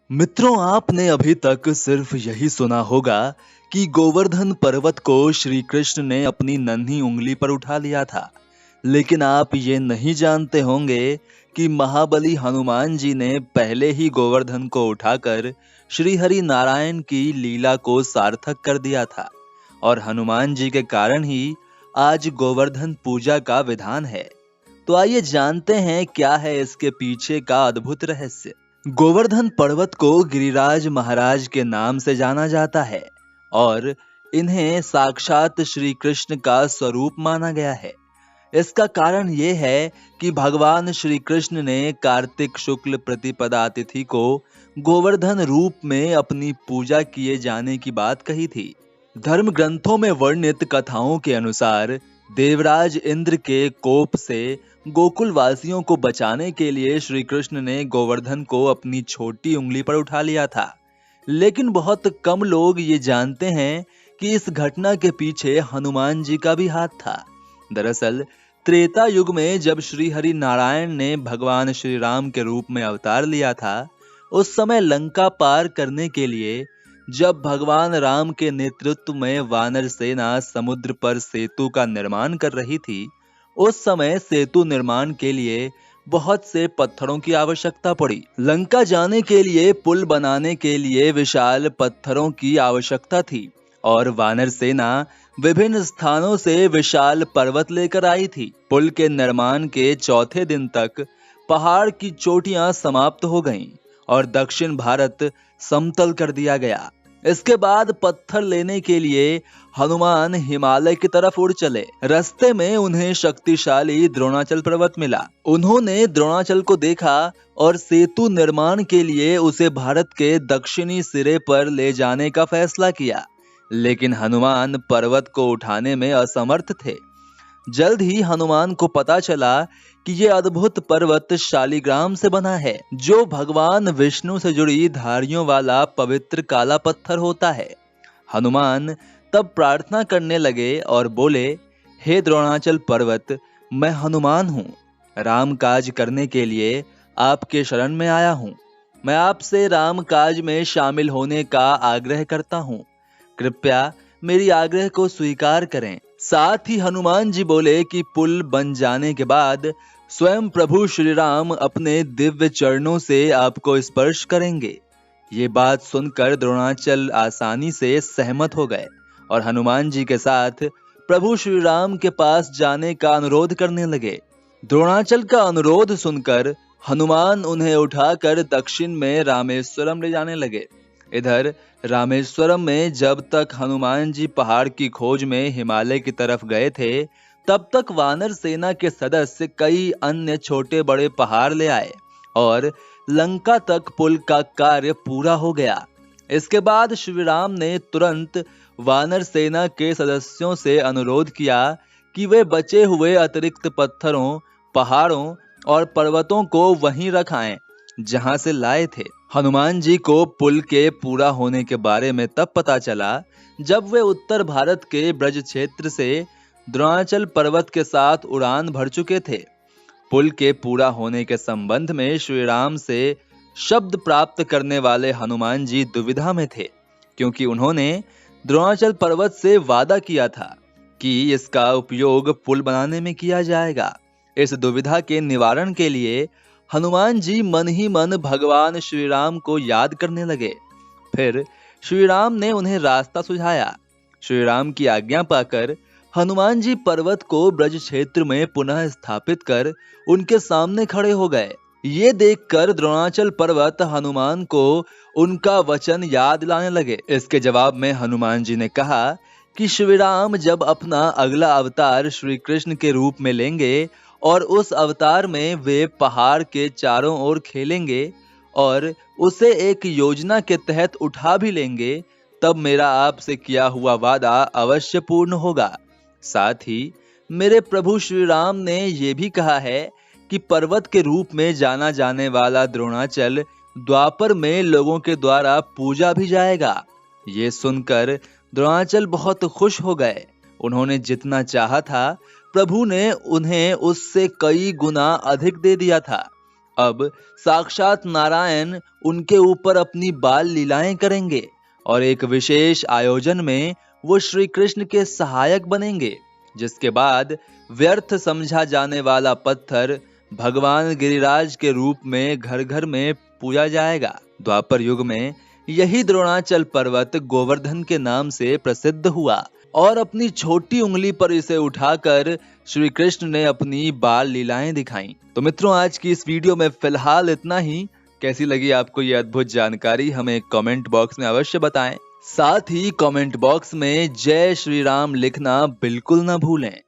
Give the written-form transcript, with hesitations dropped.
मित्रों, आपने अभी तक सिर्फ यही सुना होगा कि गोवर्धन पर्वत को श्री कृष्ण ने अपनी नन्ही उंगली पर उठा लिया था। लेकिन आप ये नहीं जानते होंगे कि महाबली हनुमान जी ने पहले ही गोवर्धन को उठाकर श्री हरि नारायण की लीला को सार्थक कर दिया था। और हनुमान जी के कारण ही आज गोवर्धन पूजा का विधान है। तो आइए जानते हैं क्या है इसके पीछे का अद्भुत रहस्य। गोवर्धन पर्वत को गिरिराज महाराज के नाम से जाना जाता है और इन्हें साक्षात श्री कृष्ण का स्वरूप माना गया है। इसका कारण ये है कि भगवान श्री कृष्ण ने कार्तिक शुक्ल प्रतिपदा तिथि को गोवर्धन रूप में अपनी पूजा किए जाने की बात कही थी। धर्म ग्रंथों में वर्णित कथाओं के अनुसार देवराज इंद्र के कोप से गोकुल वासियों को बचाने के लिए श्री कृष्ण ने गोवर्धन को अपनी छोटी उंगली पर उठा लिया था। लेकिन बहुत कम लोग ये जानते हैं कि इस घटना के पीछे हनुमान जी का भी हाथ था। दरअसल त्रेता युग में जब श्री हरि नारायण ने भगवान श्री राम के रूप में अवतार लिया था, उस समय लंका पार करने के लिए जब भगवान राम के नेतृत्व में वानर सेना समुद्र पर सेतु का निर्माण कर रही थी, उस समय सेतु निर्माण के लिए बहुत से पत्थरों की आवश्यकता पड़ी। लंका जाने के लिए पुल बनाने के लिए विशाल पत्थरों की आवश्यकता थी और वानर सेना विभिन्न स्थानों से विशाल पर्वत लेकर आई थी। पुल के निर्माण के चौथे दिन तक पहाड़ की चोटियां समाप्त हो गईं और दक्षिण भारत समतल कर दिया गया। इसके बाद पत्थर लेने के लिए हनुमान हिमालय की तरफ उड़ चले। रास्ते में उन्हें शक्तिशाली द्रोणाचल पर्वत मिला। उन्होंने द्रोणाचल को देखा और सेतु निर्माण के लिए उसे भारत के दक्षिणी सिरे पर ले जाने का फैसला किया। लेकिन हनुमान पर्वत को उठाने में असमर्थ थे। जल्द ही हनुमान को पता चला कि ये अद्भुत पर्वत शालिग्राम से बना है, जो भगवान विष्णु से जुड़ी धारियों वाला पवित्र काला पत्थर होता है। हनुमान तब प्रार्थना करने लगे और बोले, हे द्रोणाचल पर्वत, मैं हनुमान हूँ। राम काज करने के लिए आपके शरण में आया हूँ। मैं आपसे राम काज में शामिल होने का आग्रह करता हूँ। कृपया मेरी आग्रह को स्वीकार करें। साथ ही हनुमान जी बोले कि पुल बन जाने के बाद स्वयं प्रभु श्री राम अपने दिव्य चरणों से आपको स्पर्श करेंगे। ये बात सुनकर द्रोणाचल आसानी से सहमत हो गए और हनुमान जी के साथ प्रभु श्री राम के पास जाने का अनुरोध करने लगे। द्रोणाचल का अनुरोध सुनकर हनुमान उन्हें उठाकर दक्षिण में रामेश्वरम ले जाने लगे। इधर रामेश्वरम में जब तक हनुमान जी पहाड़ की खोज में हिमालय की तरफ गए थे, तब तक वानर सेना के सदस्य कई अन्य छोटे बड़े पहाड़ ले आए और लंका तक पुल का कार्य पूरा हो गया। इसके बाद श्री राम ने तुरंत वानर सेना के सदस्यों से अनुरोध किया कि वे बचे हुए अतिरिक्त पत्थरों, पहाड़ों और पर्वतों को वहीं रखाएं जहां से लाए थे। हनुमान जी को पुल के पूरा होने के बारे में तब पता चला जब वे उत्तर भारत के ब्रज क्षेत्र से द्रोणाचल पर्वत के साथ उड़ान भर चुके थे। पुल के पूरा होने के संबंध में श्री राम से शब्द प्राप्त करने वाले हनुमान जी दुविधा में थे, क्योंकि उन्होंने द्रोणाचल पर्वत से वादा किया था कि इसका उपयोग पुल बनाने में किया जाएगा। इस दुविधा के निवारण के लिए हनुमान जी मन ही मन भगवान श्री राम को याद करने लगे। फिर श्री राम ने उन्हें रास्ता सुझाया। श्री राम की आज्ञा पाकर हनुमान जी पर्वत को ब्रज क्षेत्र में पुनः स्थापित कर उनके सामने खड़े हो गए। ये देखकर द्रोणाचल पर्वत हनुमान को उनका वचन याद लाने लगे। इसके जवाब में हनुमान जी ने कहा कि श्री राम जब अपना अगला अवतार श्री कृष्ण के रूप में लेंगे और उस अवतार में वे पहाड़ के चारों ओर खेलेंगे और उसे एक योजना के तहत उठा भी लेंगे, तब मेरा आपसे किया हुआ वादा अवश्य पूर्ण होगा। साथ ही मेरे प्रभु श्री राम ने यह भी कहा है कि पर्वत के रूप में जाना जाने वाला द्रोणाचल द्वापर में लोगों के द्वारा पूजा भी जाएगा। ये सुनकर द्रोणाचल बहुत खुश हो गए। उन्होंने जितना चाहा था प्रभु ने उन्हें उससे कई गुना अधिक दे दिया था। अब साक्षात नारायण उनके ऊपर अपनी बाल लीलाएं करेंगे और एक विशेष आयोजन में वो श्री कृष्ण के सहायक बनेंगे, जिसके बाद व्यर्थ समझा जाने वाला पत्थर भगवान गिरिराज के रूप में घर घर में पूजा जाएगा। द्वापर युग में यही द्रोणाचल पर्वत गोवर्धन के नाम से प्रसिद्ध हुआ और अपनी छोटी उंगली पर इसे उठाकर श्री कृष्ण ने अपनी बाल लीलाएं दिखाई। तो मित्रों, आज की इस वीडियो में फिलहाल इतना ही। कैसी लगी आपको ये अद्भुत जानकारी, हमें कमेंट बॉक्स में अवश्य बताएं। साथ ही कमेंट बॉक्स में जय श्री राम लिखना बिल्कुल न भूलें।